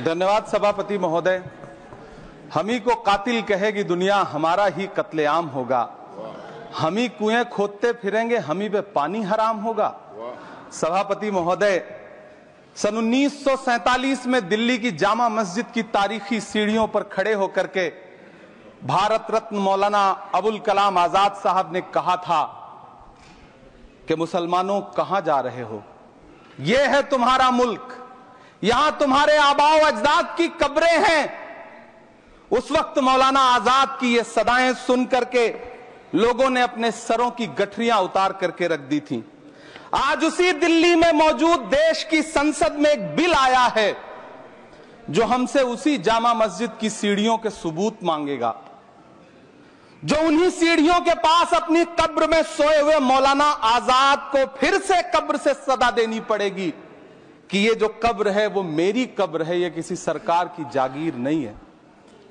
धन्यवाद सभापति महोदय। हम ही को कातिल कहेगी दुनिया, हमारा ही कत्लेआम होगा। हम ही कुएं खोदते फिरेंगे, हम ही पे पानी हराम होगा। सभापति महोदय, सन 1947 में दिल्ली की जामा मस्जिद की तारीखी सीढ़ियों पर खड़े होकर के भारत रत्न मौलाना अबुल कलाम आजाद साहब ने कहा था कि मुसलमानों कहां जा रहे हो, यह है तुम्हारा मुल्क, यहां तुम्हारे आबाओ अजदाद की कब्रें हैं। उस वक्त मौलाना आजाद की ये सदाएं सुन करके लोगों ने अपने सरों की गठरियां उतार करके रख दी थी। आज उसी दिल्ली में मौजूद देश की संसद में एक बिल आया है जो हमसे उसी जामा मस्जिद की सीढ़ियों के सबूत मांगेगा, जो उन्हीं सीढ़ियों के पास अपनी कब्र में सोए हुए मौलाना आजाद को फिर से कब्र से सदा देनी पड़ेगी कि ये जो कब्र है वो मेरी कब्र है, ये किसी सरकार की जागीर नहीं है।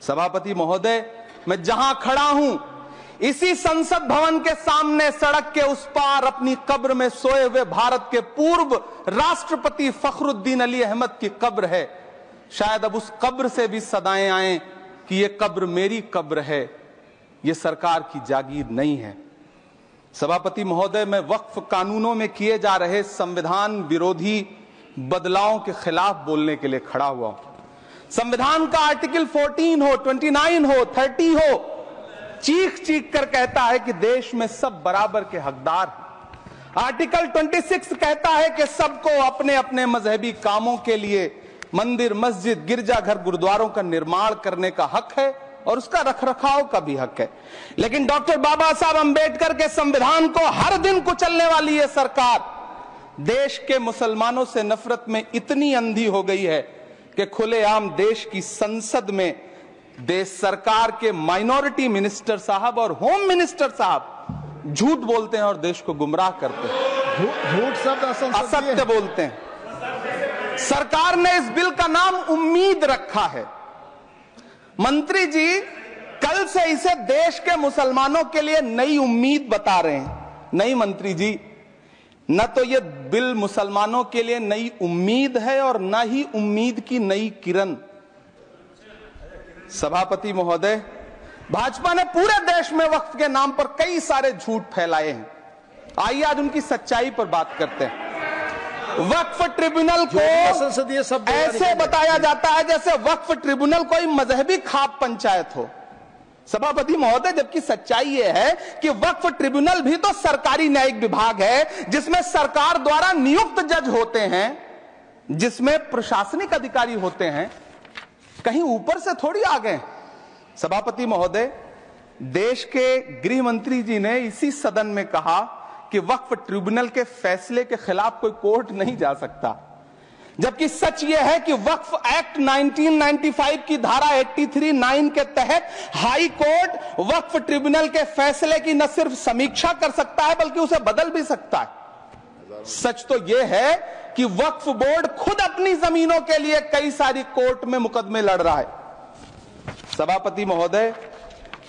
सभापति महोदय, मैं जहां खड़ा हूं इसी संसद भवन के सामने सड़क के उस पार अपनी कब्र में सोए हुए भारत के पूर्व राष्ट्रपति फखरुद्दीन अली अहमद की कब्र है। शायद अब उस कब्र से भी सदाएं आए कि ये कब्र मेरी कब्र है, ये सरकार की जागीर नहीं है। सभापति महोदय, मैं वक्फ कानूनों में किए जा रहे संविधान विरोधी बदलावों के खिलाफ बोलने के लिए खड़ा हुआ हूं। संविधान का आर्टिकल 14 हो, 29 हो, 30 हो, चीख चीख कर कहता है कि देश में सब बराबर के हकदार हैं। आर्टिकल 26 कहता है कि सबको अपने अपने मजहबी कामों के लिए मंदिर, मस्जिद, गिरजाघर, गुरुद्वारों का निर्माण करने का हक है और उसका रखरखाव का भी हक है। लेकिन डॉक्टर बाबा साहब अंबेडकर के संविधान को हर दिन कुचलने वाली ये सरकार देश के मुसलमानों से नफरत में इतनी अंधी हो गई है कि खुलेआम देश की संसद में देश सरकार के माइनॉरिटी मिनिस्टर साहब और होम मिनिस्टर साहब झूठ बोलते हैं और देश को गुमराह करते हैं। झूठ शब्द असत्य बोलते हैं। सरकार ने इस बिल का नाम उम्मीद रखा है। मंत्री जी कल से इसे देश के मुसलमानों के लिए नई उम्मीद बता रहे हैं। नहीं मंत्री जी, न तो यह बिल मुसलमानों के लिए नई उम्मीद है और न ही उम्मीद की नई किरण। सभापति महोदय, भाजपा ने पूरे देश में वक्फ के नाम पर कई सारे झूठ फैलाए हैं। आइए आज उनकी सच्चाई पर बात करते हैं। वक्फ ट्रिब्यूनल को ऐसे बताया जाता है जैसे वक्फ ट्रिब्यूनल कोई मजहबी खाप पंचायत हो। सभापति महोदय, जबकि सच्चाई यह है कि वक्फ ट्रिब्यूनल भी तो सरकारी न्यायिक विभाग है जिसमें सरकार द्वारा नियुक्त जज होते हैं, जिसमें प्रशासनिक अधिकारी होते हैं, कहीं ऊपर से थोड़ी आ गए। सभापति महोदय, देश के गृह मंत्री जी ने इसी सदन में कहा कि वक्फ ट्रिब्यूनल के फैसले के खिलाफ कोई कोर्ट नहीं जा सकता, जबकि सच यह है कि वक्फ एक्ट 1995 की धारा 83(9) के तहत हाई कोर्ट वक्फ ट्रिब्यूनल के फैसले की न सिर्फ समीक्षा कर सकता है बल्कि उसे बदल भी सकता है। सच तो यह है कि वक्फ बोर्ड खुद अपनी जमीनों के लिए कई सारी कोर्ट में मुकदमे लड़ रहा है। सभापति महोदय,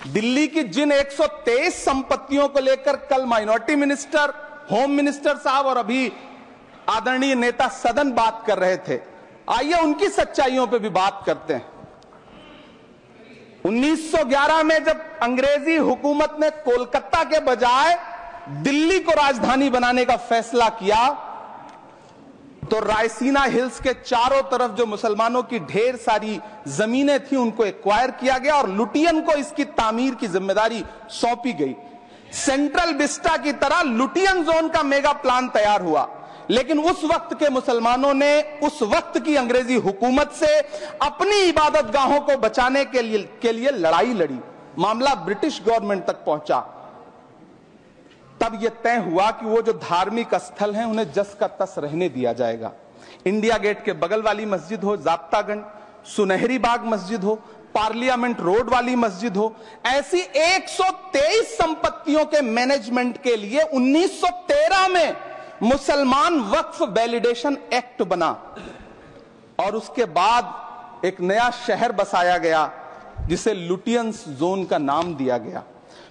दिल्ली की जिन 123 संपत्तियों को लेकर कल माइनॉरिटी मिनिस्टर, होम मिनिस्टर साहब और अभी आदरणीय नेता सदन बात कर रहे थे, आइए उनकी सच्चाइयों पे भी बात करते हैं। 1911 में जब अंग्रेजी हुकूमत ने कोलकाता के बजाय दिल्ली को राजधानी बनाने का फैसला किया तो रायसीना हिल्स के चारों तरफ जो मुसलमानों की ढेर सारी जमीनें थी उनको एक्वायर किया गया और लुटियन को इसकी तामीर की जिम्मेदारी सौंपी गई। सेंट्रल विस्टा की तरह लुटियन जोन का मेगा प्लान तैयार हुआ, लेकिन उस वक्त के मुसलमानों ने उस वक्त की अंग्रेजी हुकूमत से अपनी इबादत गाहों को बचाने के लिए लड़ाई लड़ी। मामला ब्रिटिश गवर्नमेंट तक पहुंचा। तब यह तय हुआ कि वो जो धार्मिक स्थल हैं उन्हें जस का तस रहने दिया जाएगा। इंडिया गेट के बगल वाली मस्जिद हो, जाप्तागंज, सुनहरी बाग मस्जिद हो, पार्लियामेंट रोड वाली मस्जिद हो, ऐसी 123 संपत्तियों के मैनेजमेंट के लिए 1913 में मुसलमान वक्फ वैलिडेशन एक्ट बना और उसके बाद एक नया शहर बसाया गया जिसे लुटियंस जोन का नाम दिया गया।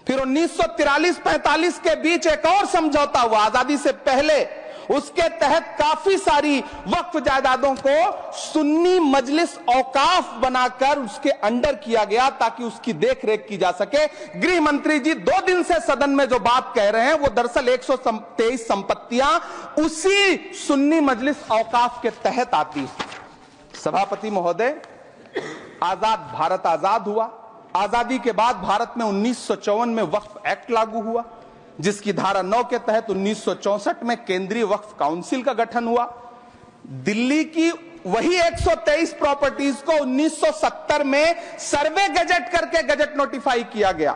फिर 1943-45 के बीच एक और समझौता हुआ आजादी से पहले उसके तहत काफी सारी वक्फ जायदादों को सुन्नी मजलिस औकाफ बनाकर उसके अंडर किया गया ताकि उसकी देखरेख की जा सके। गृह मंत्री जी 2 दिन से सदन में जो बात कह रहे हैं वो दरअसल 123 संपत्तियां उसी सुन्नी मजलिस औकाफ के तहत आती है। सभापति महोदय, आजाद भारत आजाद हुआ। आजादी के बाद भारत में 1954 में वक्फ एक्ट लागू हुआ, जिसकी धारा 9 के तहत 1964 में केंद्रीय वक्फ काउंसिल का गठन हुआ। दिल्ली की वही 123 प्रॉपर्टीज को 1970 में सर्वे गजट करके गजट नोटिफाई किया गया।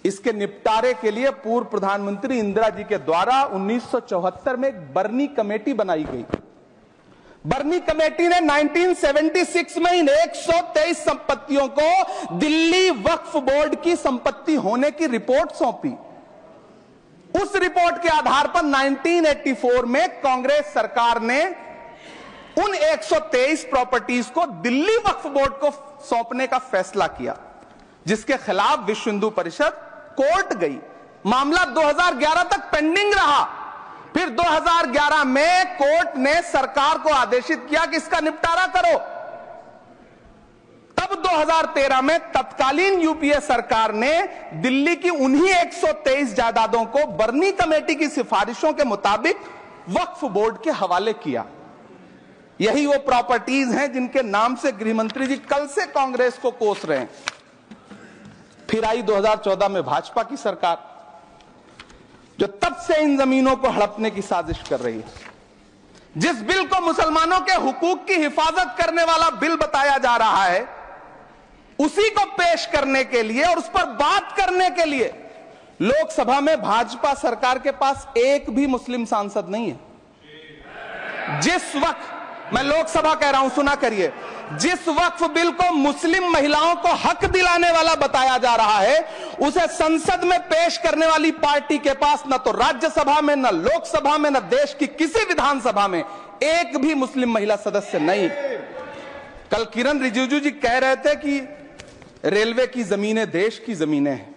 इसके निपटारे के लिए पूर्व प्रधानमंत्री इंदिरा जी के द्वारा 1974 में एक बर्नी कमेटी बनाई गई। बर्नी कमेटी ने 1976 में इन 123 संपत्तियों को दिल्ली वक्फ बोर्ड की संपत्ति होने की रिपोर्ट सौंपी। उस रिपोर्ट के आधार पर 1984 में कांग्रेस सरकार ने उन 123 प्रॉपर्टीज को दिल्ली वक्फ बोर्ड को सौंपने का फैसला किया, जिसके खिलाफ विश्व हिंदू परिषद कोर्ट गई। मामला 2011 तक पेंडिंग रहा। फिर 2011 में कोर्ट ने सरकार को आदेशित किया कि इसका निपटारा करो। तब 2013 में तत्कालीन यूपीए सरकार ने दिल्ली की उन्हीं 123 जायदादों को बर्नी कमेटी की सिफारिशों के मुताबिक वक्फ बोर्ड के हवाले किया। यही वो प्रॉपर्टीज हैं जिनके नाम से गृह मंत्री जी कल से कांग्रेस को कोस रहे हैं। फिर आई 2014 में भाजपा की सरकार, जो तब से इन जमीनों को हड़पने की साजिश कर रही है। जिस बिल को मुसलमानों के हुकूक की हिफाजत करने वाला बिल बताया जा रहा है, उसी को पेश करने के लिए और उस पर बात करने के लिए लोकसभा में भाजपा सरकार के पास एक भी मुस्लिम सांसद नहीं है। जिस वक्त, मैं लोकसभा कह रहा हूं, सुना करिए, जिस वक्फ बिल को मुस्लिम महिलाओं को हक दिलाने वाला बताया जा रहा है, उसे संसद में पेश करने वाली पार्टी के पास न तो राज्यसभा में, न लोकसभा में, न देश की किसी विधानसभा में एक भी मुस्लिम महिला सदस्य नहीं। कल किरण रिजिजू जी कह रहे थे कि रेलवे की जमीनें देश की जमीनें हैं,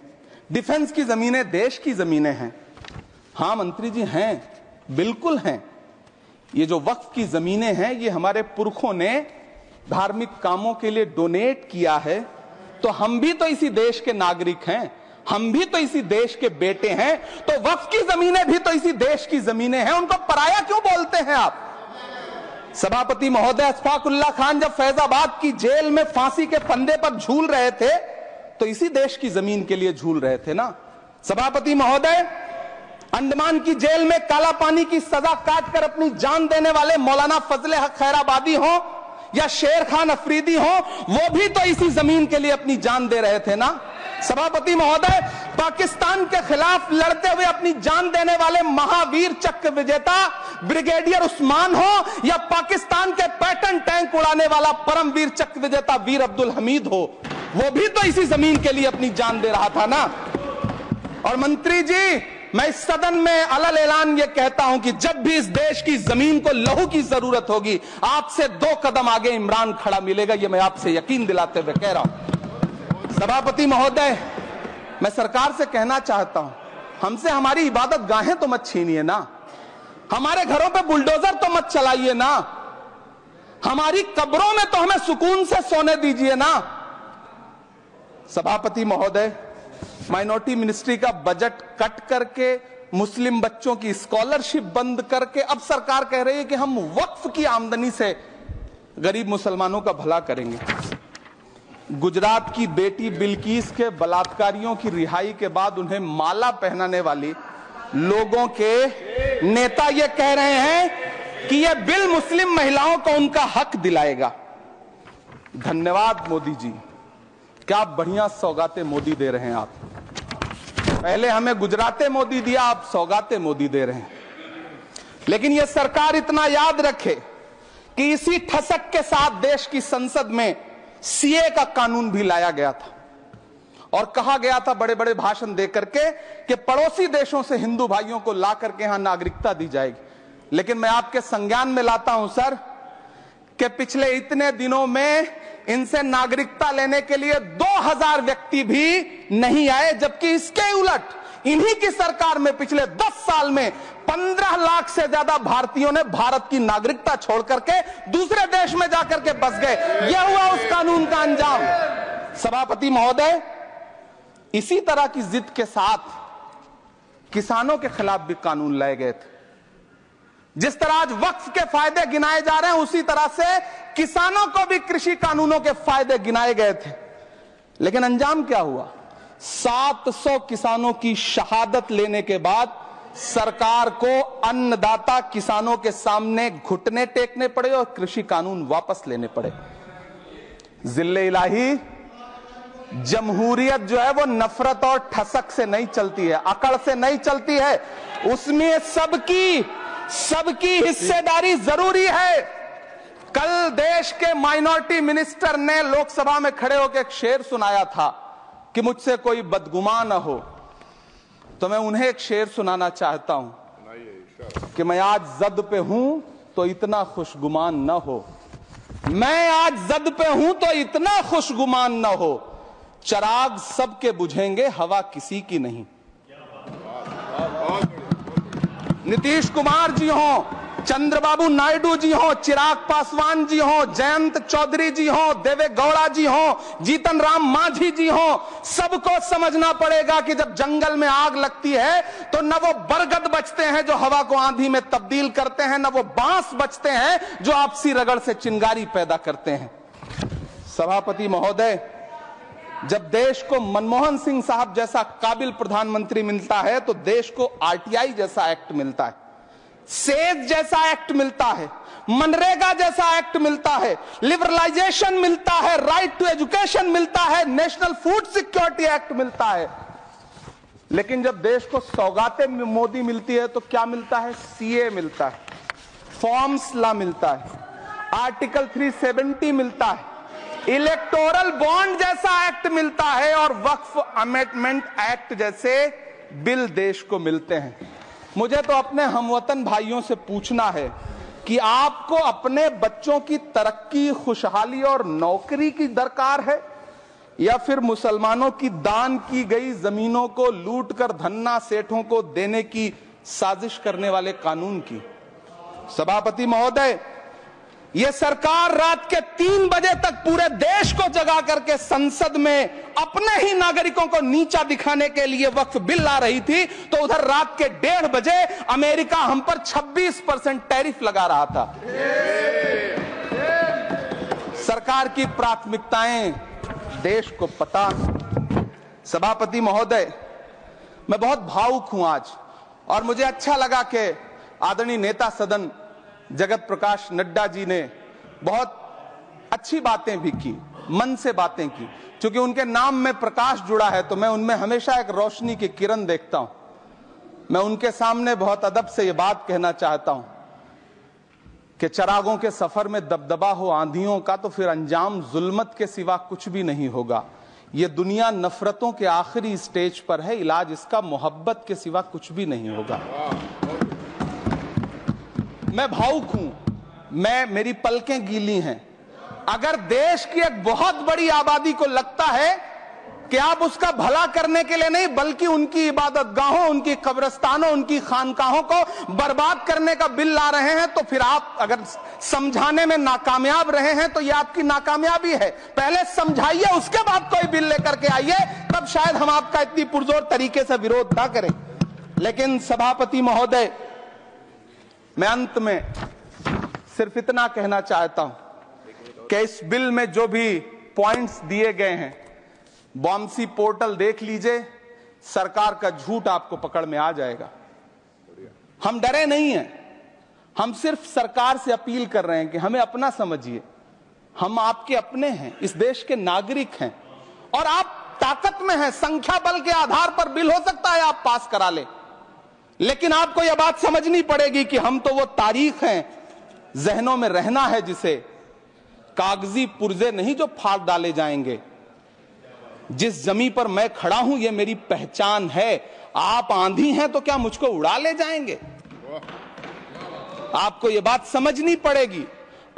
डिफेंस की जमीनें देश की जमीनें हैं। हां मंत्री जी, हैं, बिल्कुल हैं। ये जो वक्फ की जमीनें हैं, ये हमारे पुरखों ने धार्मिक कामों के लिए डोनेट किया है। तो हम भी तो इसी देश के नागरिक हैं, हम भी तो इसी देश के बेटे हैं। तो वक्फ की जमीनें भी तो इसी देश की जमीनें हैं, उनको पराया क्यों बोलते हैं आप? सभापति महोदय, अशफाकुल्लाह खान जब फैजाबाद की जेल में फांसी के फंदे पर झूल रहे थे, तो इसी देश की जमीन के लिए झूल रहे थे ना। सभापति महोदय, अंडमान की जेल में काला पानी की सजा काटकर अपनी जान देने वाले मौलाना फजले हक खैराबादी हो या शेर खान अफरीदी हो, वो भी तो इसी जमीन के लिए अपनी जान दे रहे थे ना। सभापति महोदय, पाकिस्तान के खिलाफ लड़ते हुए अपनी जान देने वाले महावीर चक्र विजेता ब्रिगेडियर उस्मान हो या पाकिस्तान के पैटर्न टैंक उड़ाने वाला परमवीर चक्र विजेता वीर अब्दुल हमीद हो, वो भी तो इसी जमीन के लिए अपनी जान दे रहा था ना। और मंत्री जी, मैं इस सदन में अलल ऐलान ये कहता हूं कि जब भी इस देश की जमीन को लहू की जरूरत होगी, आपसे 2 कदम आगे इमरान खड़ा मिलेगा, ये मैं आपसे यकीन दिलाते हुए कह रहा हूं। सभापति महोदय, मैं सरकार से कहना चाहता हूं, हमसे हमारी इबादत गाहें तो मत छीनिए ना, हमारे घरों पे बुलडोजर तो मत चलाइए ना, हमारी कब्रों में तो हमें सुकून से सोने दीजिए ना। सभापति महोदय, माइनॉरिटी मिनिस्ट्री का बजट कट करके, मुस्लिम बच्चों की स्कॉलरशिप बंद करके अब सरकार कह रही है कि हम वक्फ की आमदनी से गरीब मुसलमानों का भला करेंगे। गुजरात की बेटी बिल्किस के बलात्कारियों की रिहाई के बाद उन्हें माला पहनाने वाली लोगों के नेता ये कह रहे हैं कि यह बिल मुस्लिम महिलाओं को उनका हक दिलाएगा। धन्यवाद मोदी जी, क्या बढ़िया सौगातें मोदी दे रहे हैं आप। पहले हमें गुजराते मोदी दिया, आप सौगाते मोदी दे रहे हैं। लेकिन यह सरकार इतना याद रखे कि इसी ठसक के साथ देश की संसद में सीए का कानून भी लाया गया था और कहा गया था बड़े बड़े भाषण देकर के कि पड़ोसी देशों से हिंदू भाइयों को ला करके यहां नागरिकता दी जाएगी। लेकिन मैं आपके संज्ञान में लाता हूं सर कि पिछले इतने दिनों में इनसे नागरिकता लेने के लिए 2000 व्यक्ति भी नहीं आए, जबकि इसके उलट इन्हीं की सरकार में पिछले 10 साल में 15 लाख से ज्यादा भारतीयों ने भारत की नागरिकता छोड़ करके दूसरे देश में जाकर के बस गए। यह हुआ उस कानून का अंजाम। सभापति महोदय, इसी तरह की जिद के साथ किसानों के खिलाफ भी कानून लाए गए थे। जिस तरह आज वक्फ के फायदे गिनाए जा रहे हैं, उसी तरह से किसानों को भी कृषि कानूनों के फायदे गिनाए गए थे। लेकिन अंजाम क्या हुआ? 700 किसानों की शहादत लेने के बाद सरकार को अन्नदाता किसानों के सामने घुटने टेकने पड़े और कृषि कानून वापस लेने पड़े। जिल्ले इलाही, जमहूरियत जो है वो नफरत और ठसक से नहीं चलती है, अकड़ से नहीं चलती है। उसमें सबकी हिस्सेदारी जरूरी है। कल देश के माइनॉरिटी मिनिस्टर ने लोकसभा में खड़े होकर एक शेर सुनाया था कि मुझसे कोई बदगुमान न हो, तो मैं उन्हें एक शेर सुनाना चाहता हूं कि मैं आज जद पे हूं तो इतना खुशगुमान न हो, मैं आज जद पे हूं तो इतना खुशगुमान न हो, चराग सबके बुझेंगे हवा किसी की नहीं। नीतीश कुमार जी हो, चंद्रबाबू नायडू जी हो, चिराग पासवान जी हो, जयंत चौधरी जी हो, देवे गौड़ा जी हो, जीतन राम मांझी जी हो, सबको समझना पड़ेगा कि जब जंगल में आग लगती है तो न वो बरगद बचते हैं जो हवा को आंधी में तब्दील करते हैं, न वो बांस बचते हैं जो आपसी रगड़ से चिंगारी पैदा करते हैं। सभापति महोदय, जब देश को मनमोहन सिंह साहब जैसा काबिल प्रधानमंत्री मिलता है तो देश को आरटीआई जैसा एक्ट मिलता है, सेज जैसा एक्ट मिलता है, मनरेगा जैसा एक्ट मिलता है, लिबरलाइजेशन मिलता है, राइट टू एजुकेशन मिलता है, नेशनल फूड सिक्योरिटी एक्ट मिलता है। लेकिन जब देश को सौगातें मोदी मिलती है तो क्या मिलता है? सीए मिलता है, फॉर्म्स लॉ मिलता है, आर्टिकल 370 मिलता है, इलेक्टोरल बॉन्ड जैसा एक्ट मिलता है और वक्फ अमेंडमेंट एक्ट जैसे बिल देश को मिलते हैं। मुझे तो अपने हमवतन भाइयों से पूछना है कि आपको अपने बच्चों की तरक्की, खुशहाली और नौकरी की दरकार है या फिर मुसलमानों की दान की गई जमीनों को लूटकर धन्ना सेठों को देने की साजिश करने वाले कानून की? सभापति महोदय, यह सरकार रात के 3 बजे तक पूरे देश को जगा करके संसद में अपने ही नागरिकों को नीचा दिखाने के लिए वक्फ बिल ला रही थी, तो उधर रात के 1:30 बजे अमेरिका हम पर 26% टैरिफ लगा रहा था। सरकार की प्राथमिकताएं देश को पता। सभापति महोदय, मैं बहुत भावुक हूं आज, और मुझे अच्छा लगा कि आदरणीय नेता सदन जगत प्रकाश नड्डा जी ने बहुत अच्छी बातें भी की, मन से बातें की। क्योंकि उनके नाम में प्रकाश जुड़ा है तो मैं उनमें हमेशा एक रोशनी की किरण देखता हूं। मैं उनके सामने बहुत अदब से ये बात कहना चाहता हूं कि चरागों के सफर में दबदबा हो आंधियों का तो फिर अंजाम जुल्मत के सिवा कुछ भी नहीं होगा। ये दुनिया नफरतों के आखिरी स्टेज पर है, इलाज इसका मोहब्बत के सिवा कुछ भी नहीं होगा। मैं भावुक हूं, मेरी पलकें गीली हैं। अगर देश की एक बहुत बड़ी आबादी को लगता है कि आप उसका भला करने के लिए नहीं बल्कि उनकी इबादतगाहों, उनकी कब्रिस्तानों, उनकी खानकाहों को बर्बाद करने का बिल ला रहे हैं, तो फिर आप अगर समझाने में नाकामयाब रहे हैं तो यह आपकी नाकामयाबी है। पहले समझाइए, उसके बाद कोई बिल लेकर के आइए, तब शायद हम आपका इतनी पुरजोर तरीके से विरोध ना करें। लेकिन सभापति महोदय, मैं अंत में सिर्फ इतना कहना चाहता हूं कि इस बिल में जो भी पॉइंट्स दिए गए हैं, बॉम्सी पोर्टल देख लीजिए, सरकार का झूठ आपको पकड़ में आ जाएगा। हम डरे नहीं हैं, हम सिर्फ सरकार से अपील कर रहे हैं कि हमें अपना समझिए। हम आपके अपने हैं, इस देश के नागरिक हैं और आप ताकत में हैं। संख्या बल के आधार पर बिल हो सकता है आप पास करा ले, लेकिन आपको यह बात समझनी पड़ेगी कि हम तो वो तारीख हैं, जहनों में रहना है जिसे, कागजी पुर्जे नहीं जो फाड़ डाले जाएंगे। जिस जमीन पर मैं खड़ा हूं ये मेरी पहचान है। आप आंधी हैं तो क्या मुझको उड़ा ले जाएंगे? आपको यह बात समझनी पड़ेगी।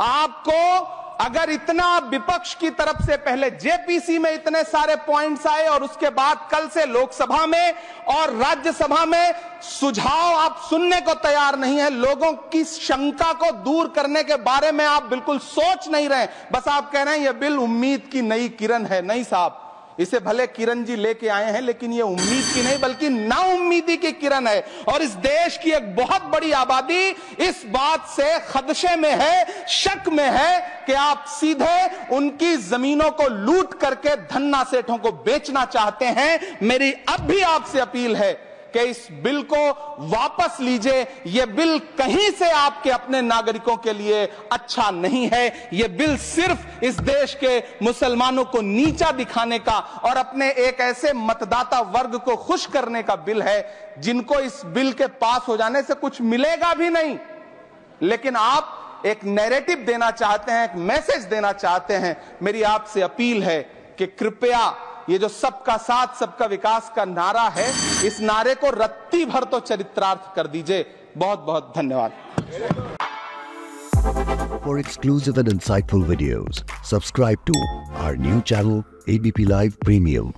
आपको अगर इतना विपक्ष की तरफ से पहले जेपीसी में इतने सारे पॉइंट्स आए और उसके बाद कल से लोकसभा में और राज्यसभा में सुझाव आप सुनने को तैयार नहीं है, लोगों की शंका को दूर करने के बारे में आप बिल्कुल सोच नहीं रहे, बस आप कह रहे हैं यह बिल उम्मीद की नई किरण है। नहीं साहब, इसे भले किरण जी लेके आए हैं, लेकिन ये उम्मीद की नहीं बल्कि नाउम्मीदी की किरण है। और इस देश की एक बहुत बड़ी आबादी इस बात से खदशे में है, शक में है कि आप सीधे उनकी जमीनों को लूट करके धन्ना सेठों को बेचना चाहते हैं। मेरी अब भी आपसे अपील है कि इस बिल को वापस लीजिए। यह बिल कहीं से आपके अपने नागरिकों के लिए अच्छा नहीं है। यह बिल सिर्फ इस देश के मुसलमानों को नीचा दिखाने का और अपने एक ऐसे मतदाता वर्ग को खुश करने का बिल है जिनको इस बिल के पास हो जाने से कुछ मिलेगा भी नहीं, लेकिन आप एक नैरेटिव देना चाहते हैं, एक मैसेज देना चाहते हैं। मेरी आपसे अपील है कि कृपया ये जो सबका साथ सबका विकास का नारा है, इस नारे को रत्ती भर तो चरित्रार्थ कर दीजिए। बहुत बहुत धन्यवाद। For exclusive and insightful videos, subscribe to our new channel ABP Live Premium.